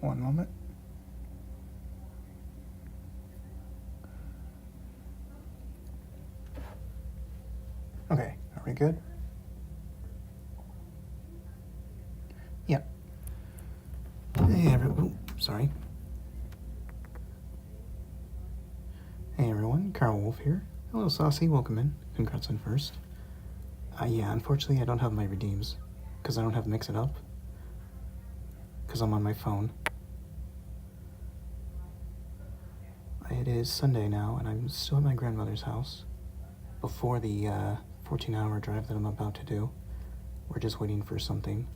One moment. Okay, are we good? Yep. Hey everyone, sorry. Hey everyone, Carl Wolf here. Hello Saucy, welcome in. Congrats on first. Yeah, unfortunately I don't have my redeems, because I don't have Mix It Up, because I'm on my phone. It is Sunday now, and I'm still at my grandmother's house, before the 14-hour drive that I'm about to do. We're just waiting for something,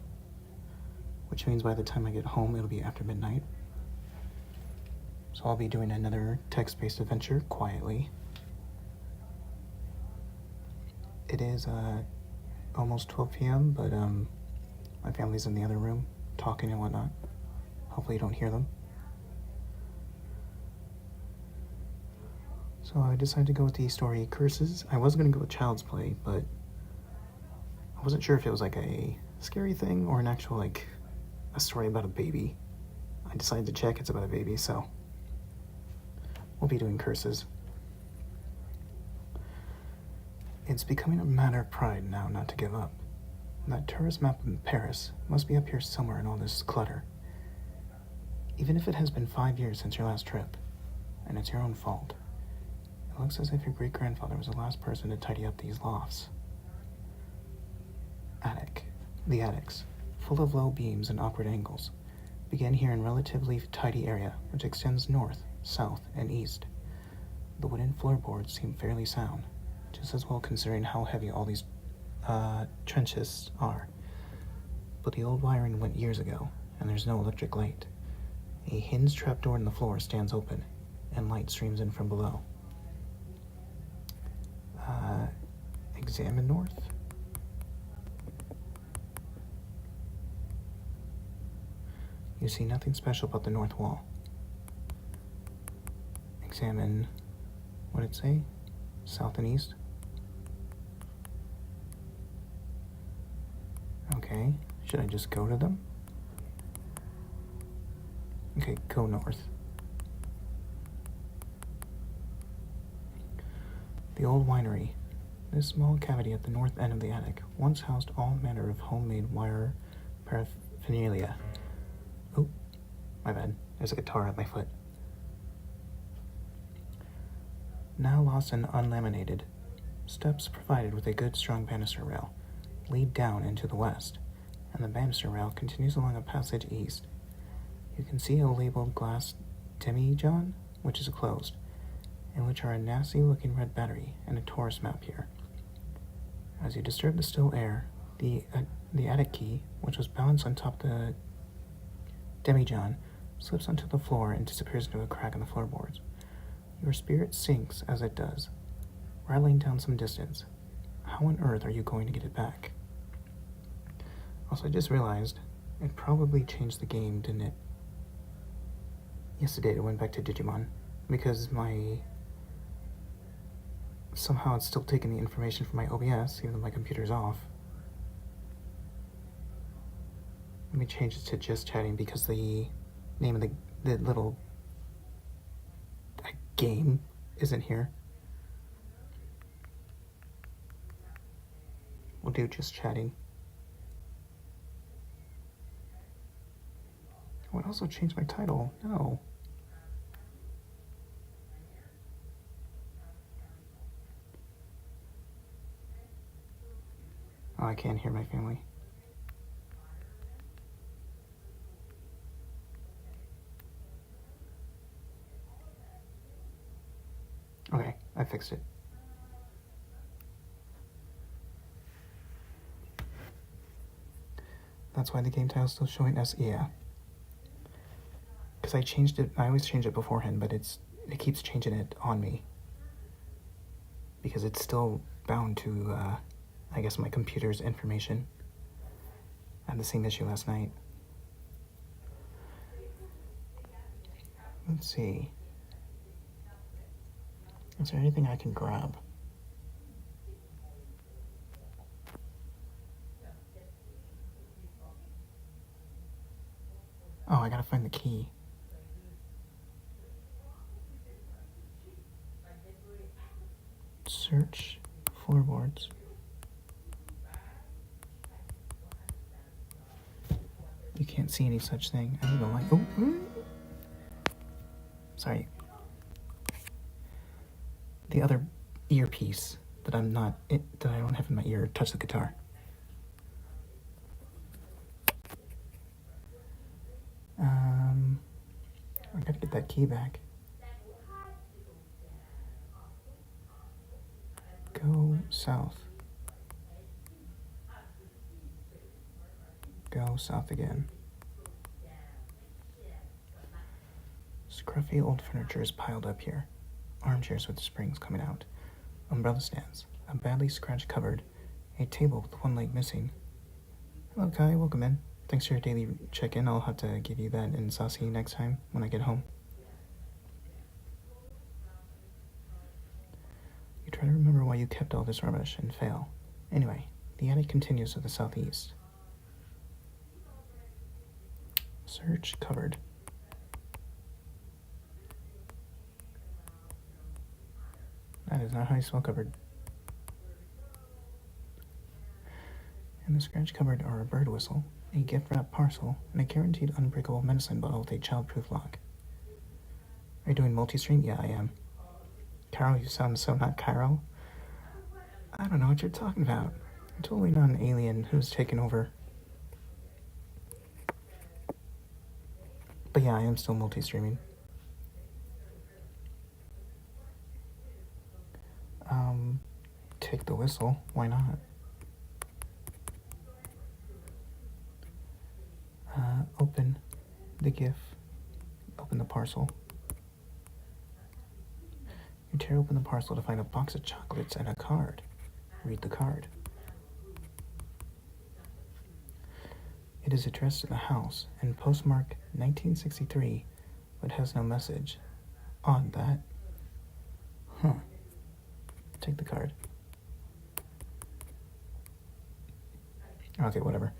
which means by the time I get home, it'll be after midnight. So I'll be doing another text-based adventure quietly. It is almost 12 p.m., but my family's in the other room, talking and whatnot. Hopefully you don't hear them. So I decided to go with the story Curses. I was going to go with Child's Play, but I wasn't sure if it was like a scary thing or an actual, like, a story about a baby. I decided to check, it's about a baby, so we'll be doing Curses. It's becoming a matter of pride now not to give up. That tourist map in Paris must be up here somewhere in all this clutter. Even if it has been 5 years since your last trip, and it's your own fault, it looks as if your great-grandfather was the last person to tidy up these lofts. The attics, full of low beams and awkward angles, begin here in a relatively tidy area which extends north, south, and east. The wooden floorboards seem fairly sound, just as well considering how heavy all these trenches are. But the old wiring went years ago, and there's no electric light. A hinged trapdoor in the floor stands open, and light streams in from below. Examine north. You see nothing special about the north wall. Examine, what did it say? South and east? Okay, should I just go to them? Okay, go north. The old winery. This small cavity at the north end of the attic once housed all manner of homemade wire paraphernalia. Oh, my bad. There's a guitar at my foot. Now lost and unlaminated, steps provided with a good strong banister rail lead down into the west, and the banister rail continues along a passage east. You can see a labeled glass demijohn, which is closed, in which are a nasty-looking red battery and a Taurus map here. As you disturb the still air, the attic key, which was balanced on top of the demijohn, slips onto the floor and disappears into a crack in the floorboards. Your spirit sinks as it does, rattling down some distance. How on earth are you going to get it back? Also, I just realized it probably changed the game, didn't it? Yes, it did. It went back to Digimon, because somehow it's still taking the information from my OBS, even though my computer's off. Let me change it to just chatting because the name of the little game isn't here. We'll do just chatting. Oh, it also changed my title. No. Oh, I can't hear my family. Okay, I fixed it. That's why the game title's still showing us, yeah. Because I changed it, I always change it beforehand, but it keeps changing it on me. Because it's still bound to, I guess, my computer's information. I had the same issue last night. Let's see. Is there anything I can grab? Oh, I gotta find the key. Search floorboards. You can't see any such thing. I need a light. Oh, sorry. The other earpiece that I don't have in my ear touched the guitar. I gotta get that key back. Go south. Go south again. Scruffy old furniture is piled up here. Armchairs with springs coming out. Umbrella stands. A badly scratched cupboard. A table with one leg missing. Hello, Kai. Welcome in. Thanks for your daily check-in. I'll have to give you that in Saucy next time when I get home. You try to remember why you kept all this rubbish and fail. Anyway, the attic continues to the southeast. Search cupboard. That is not how you spell cupboard. In the scratch cupboard are a bird whistle, a gift-wrapped parcel, and a guaranteed unbreakable medicine bottle with a child-proof lock. Are you doing multistream? Yeah, I am. Carol, you sound so not Carol. I don't know what you're talking about. I'm totally not an alien who's taken over. But yeah, I am still multi-streaming. Take the whistle. Why not? Open the GIF. Open the parcel. You tear open the parcel to find a box of chocolates and a card. Read the card. It is addressed to the house and postmarked 1963, but has no message. Odd that. Huh. Take the card. Okay, whatever.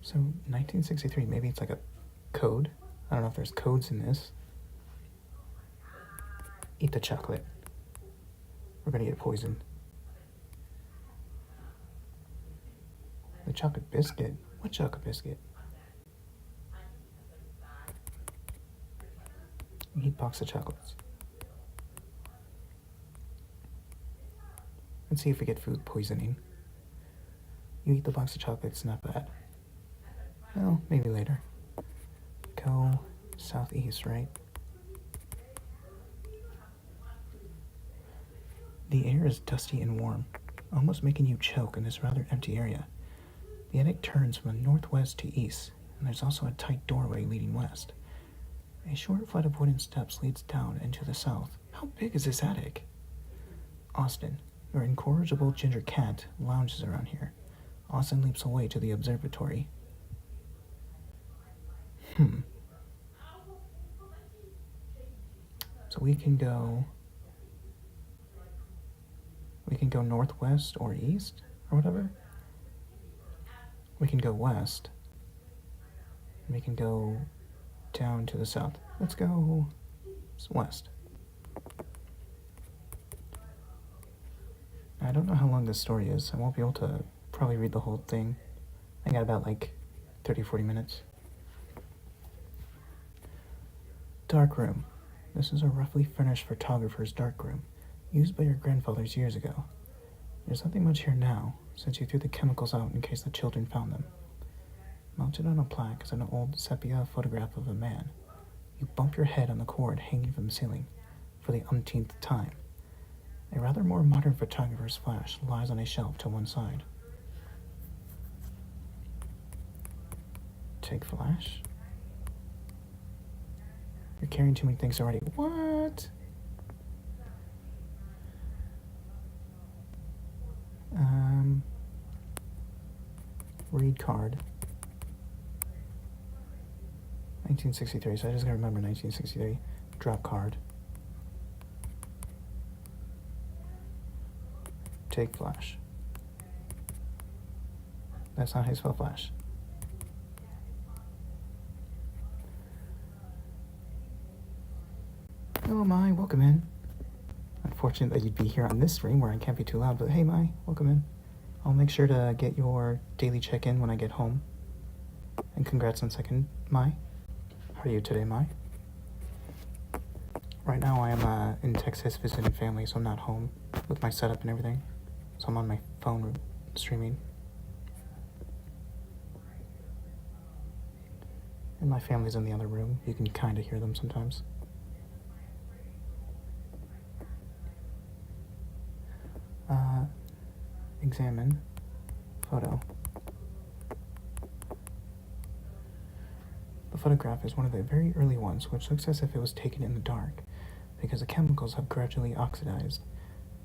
So, 1963, maybe it's like a code. I don't know if there's codes in this. Eat the chocolate. We're gonna get poisoned. The chocolate biscuit? What chocolate biscuit? Eat box of chocolates. Let's see if we get food poisoning. You eat the box of chocolates, not bad. Well, maybe later. Go southeast, right? The air is dusty and warm, almost making you choke in this rather empty area. The attic turns from northwest to east, and there's also a tight doorway leading west. A short flight of wooden steps leads down into the south. How big is this attic? Austin, your incorrigible ginger cat, lounges around here. Austin leaps away to the observatory. So we can go northwest or east or whatever. We can go west. We can go down to the south. Let's go west. I don't know how long this story is. I won't be able to probably read the whole thing. I got about like 30-40 minutes. Dark room. This is a roughly furnished photographer's dark room, used by your grandfathers years ago. There's nothing much here now, since you threw the chemicals out in case the children found them. Mounted on a plaque is an old sepia photograph of a man. You bump your head on the cord hanging from the ceiling for the umpteenth time. A rather more modern photographer's flash lies on a shelf to one side. Take flash. You're carrying too many things already. What? Read card. 1963, so I just gotta remember 1963. Drop card. Take flash. That's not how you spell flash. Oh, Mai, welcome in. Unfortunate that you'd be here on this stream where I can't be too loud, but hey, Mai, welcome in. I'll make sure to get your daily check-in when I get home. And congrats on second, Mai. How are you today, Mai? Right now I am in Texas visiting family, so I'm not home with my setup and everything. So I'm on my phone streaming. And my family's in the other room. You can kind of hear them sometimes. Examine photo. The photograph is one of the very early ones, which looks as if it was taken in the dark, because the chemicals have gradually oxidized.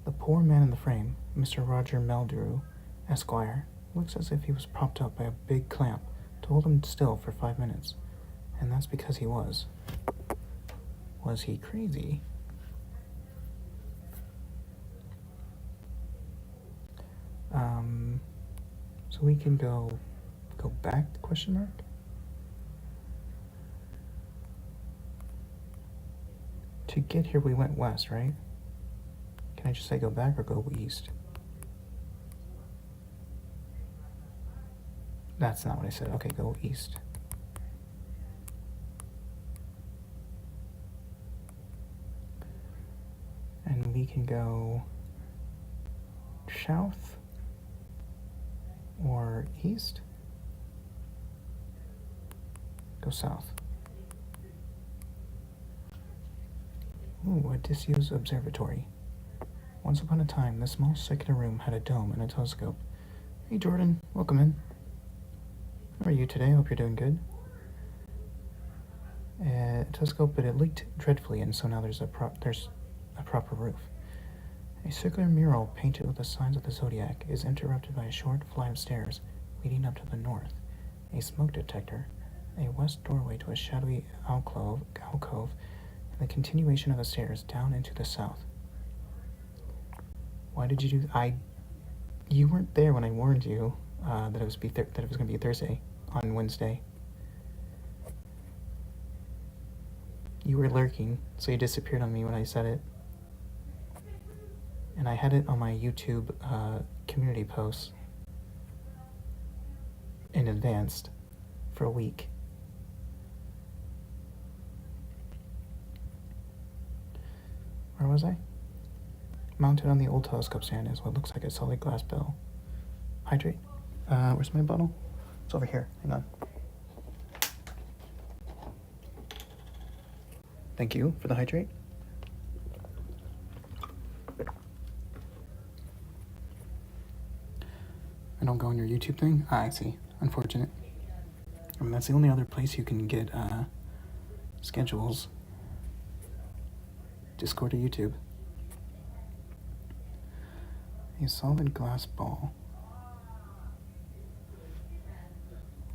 The poor man in the frame, Mr. Roger Meldrew, Esquire, looks as if he was propped up by a big clamp to hold him still for 5 minutes. And that's because he was. Was he crazy? So we can go back, question mark? To get here, we went west, right? Can I just say go back or go east? That's not what I said. Okay, go east. And we can go south or east? Go south. Ooh, a disused observatory. Once upon a time, this small circular room had a dome and a telescope. Hey Jordan, welcome in. How are you today? Hope you're doing good. A telescope, but it leaked dreadfully, and so now there's a proper roof. A circular mural painted with the signs of the zodiac is interrupted by a short flight of stairs leading up to the north, a smoke detector, a west doorway to a shadowy alcove, and the continuation of the stairs down into the south. Why did you do? You weren't there when I warned you that it was going to be Thursday on Wednesday. You were lurking, so you disappeared on me when I said it. And I had it on my YouTube community posts in advance for a week. Where was I? Mounted on the old telescope stand is what looks like a solid glass bell. Hydrate. Where's my bottle? It's over here. Hang on. Thank you for the hydrate. I don't go on your YouTube thing? I see. Unfortunate. I mean, that's the only other place you can get schedules. Discord or YouTube. A solid glass ball.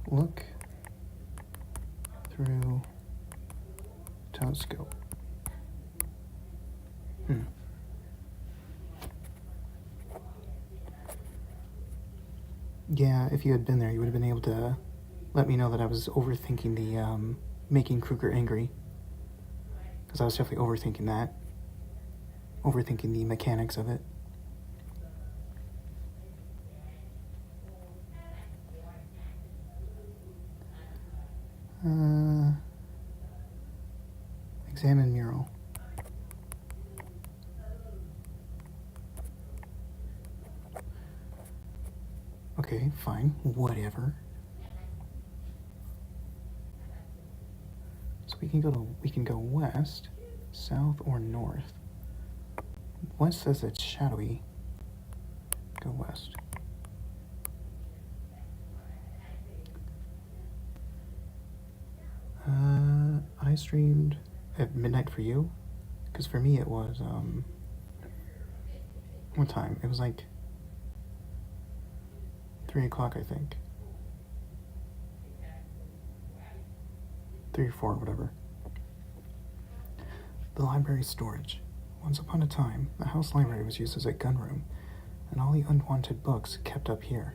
Look through telescope. Yeah, if you had been there, you would have been able to let me know that I was overthinking the making Kruger angry. Because I was definitely overthinking that. Overthinking the mechanics of it. Examine mural. Okay, fine, whatever. So we can go west, south, or north. West says it's shadowy. Go west. I streamed at midnight for you, because for me it was what time? It was like 3 o'clock, I think. 3 or 4, whatever. The library storage. Once upon a time, the house library was used as a gun room, and all the unwanted books kept up here.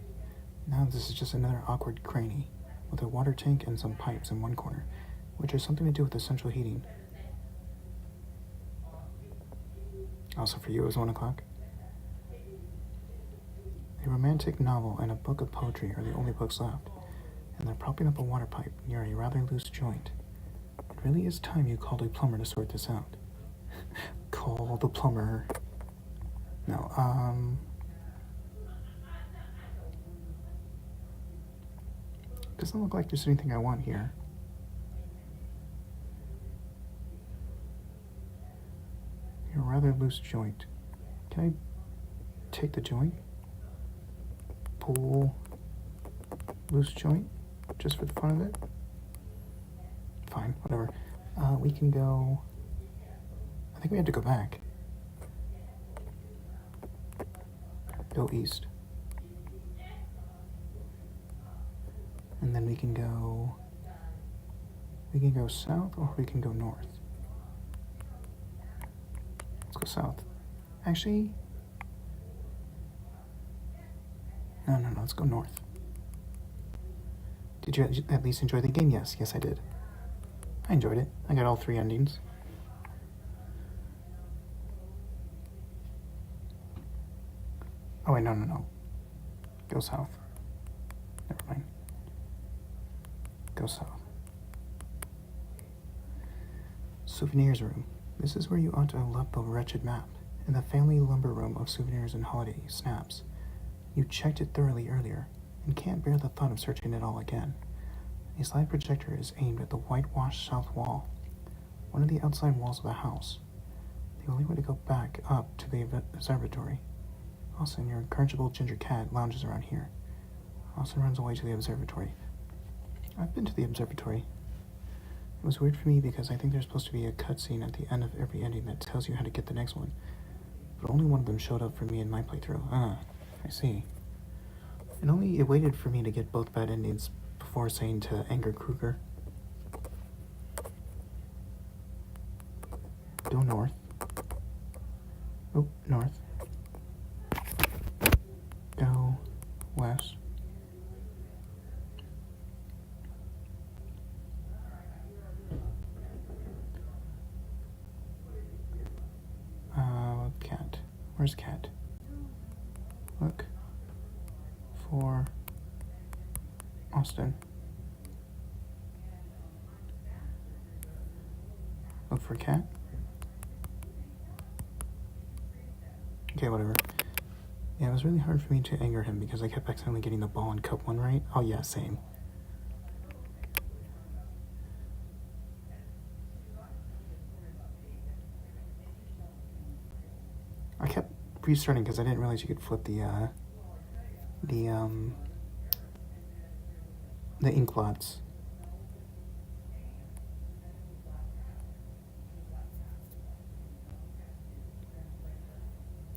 Now this is just another awkward cranny, with a water tank and some pipes in one corner, which has something to do with the central heating. Also for you, it was 1 o'clock. A romantic novel and a book of poetry are the only books left, and they're propping up a water pipe near a rather loose joint. It really is time you called a plumber to sort this out. Call the plumber. No, doesn't look like there's anything I want here. A rather loose joint. Can I take the joint? Pull loose joint? Just for the fun of it? Fine, whatever. We can go... I think we had to go back. Go east. And then we can go south or we can go north. Let's go south. Actually, no, let's go north. Did you at least enjoy the game? Yes, I did. I enjoyed it. I got all 3 endings. Oh wait, no. Go south. Never mind. Go south. Souvenirs room. This is where you ought to have left the wretched map. In the family lumber room of souvenirs and holiday snaps. You checked it thoroughly earlier, and can't bear the thought of searching it all again. A slide projector is aimed at the whitewashed south wall, one of the outside walls of the house. The only way to go back up to the observatory. Austin, your incorrigible ginger cat, lounges around here. Austin runs away to the observatory. I've been to the observatory. It was weird for me because I think there's supposed to be a cutscene at the end of every ending that tells you how to get the next one. But only one of them showed up for me in my playthrough. I see. And it waited for me to get both bad endings before saying to Anger Kruger. Go north. Oh, north. Go west. Cat. Where's Cat? Look for Austin. Look for Cat. Okay, whatever. Yeah, it was really hard for me to anger him because I kept accidentally getting the ball in Cup 1 right. Oh yeah, same. I kept restarting because I didn't realize you could flip the ink blots.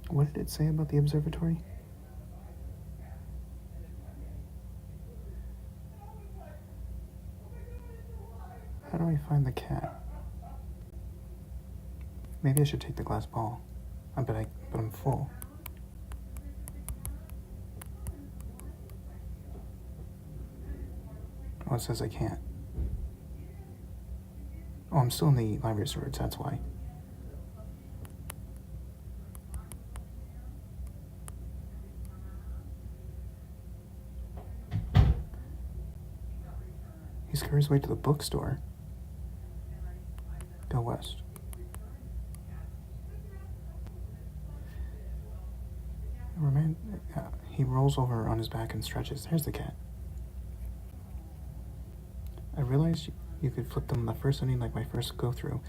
What did it say about the observatory? How do I find the cat? Maybe I should take the glass ball. But I'm full. Oh, it says I can't. Oh, I'm still in the library storage, that's why. He scurries his way to the bookstore. Go west. He rolls over on his back and stretches. There's the cat. I realized you could flip them in the first ending like my first go-through,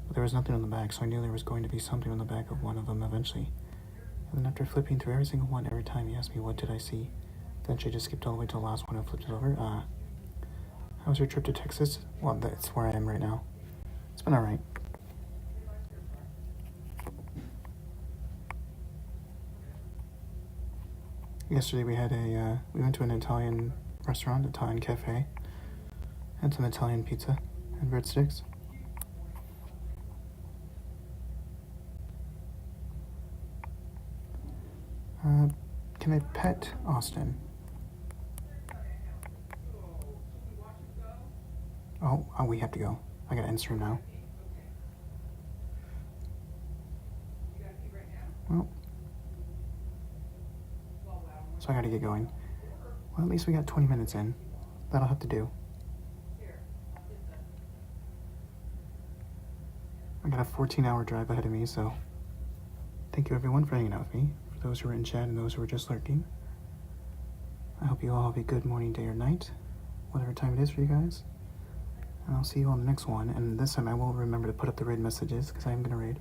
but there was nothing on the back, so I knew there was going to be something on the back of one of them eventually. And then after flipping through every single one, every time he asked me what did I see, eventually I just skipped all the way to the last one and flipped it over. How was your trip to Texas? Well, that's where I am right now. It's been alright. Yesterday we went to an Italian restaurant, Italian cafe, had some Italian pizza and breadsticks. Can I pet Austin? Oh, we have to go. I gotta end stream now. Well, so I gotta get going. Well, at least we got 20 minutes in. That'll have to do. I got a 14-hour drive ahead of me, so thank you everyone for hanging out with me. For those who are in chat and those who are just lurking. I hope you all have a good morning, day, or night, whatever time it is for you guys. And I'll see you on the next one. And this time I will remember to put up the raid messages, because I am going to raid.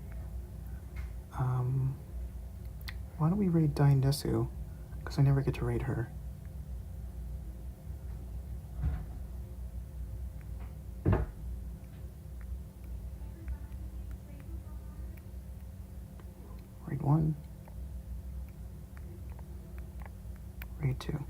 Why don't we raid Daindesu? Because I never get to raid her. Raid 1. Raid 2.